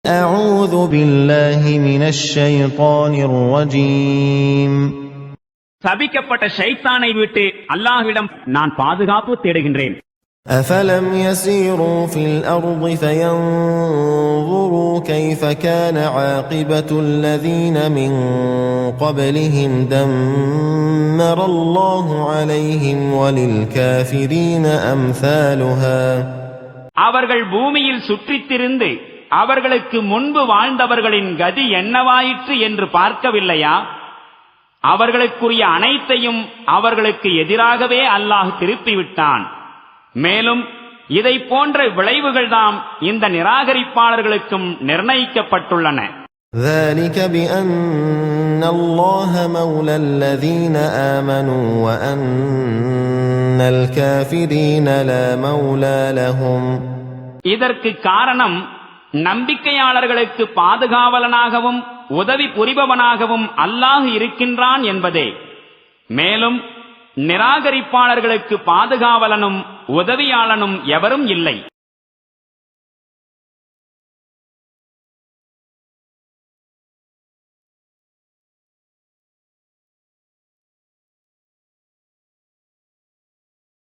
أعوذ بالله من الشيطان الرجيم சபிக்கப்பட்ட ஷைத்தானை விட்டு அல்லாஹ்விடம் நான் பாதுகாப்பு தேடுகின்றேன். أفلم يسيروا في الأرض فينظروا كيف كان عاقبة الذين من قبلهم دمر الله عليهم وللكافرين أمثالها. அவர்கள் பூமியில் சுற்றித்திருந்து அவர்களுக்கு முன்பு வாழ்ந்தவர்களின் கதி என்னவாயிற்று என்று பார்க்கவில்லையா? அவர்களுக்குரிய அனைத்தையும் அவர்களுக்கு எதிராகவே அல்லாஹ் திருப்பிவிட்டான். மேலும் இதை போன்ற விளைவுகள்தாம் இந்த நிராகரிப்பாளர்களுக்கும் நிர்ணயிக்கப்பட்டுள்ளன. ذلك بأن الله مولى الذين آمنوا وأن الكافرين لا مولى لهم. இதற்கு காரணம் நம்பிக்கையாளர்களுக்கு பாதுகாவலனாகவும் உதவி புரிபவனாகவும் அல்லாஹ் இருக்கின்றான் என்பதே. மேலும் நிராகரிப்பாளர்களுக்கு பாதுகாவலனும் உதவியாளனும் எவரும் இல்லை.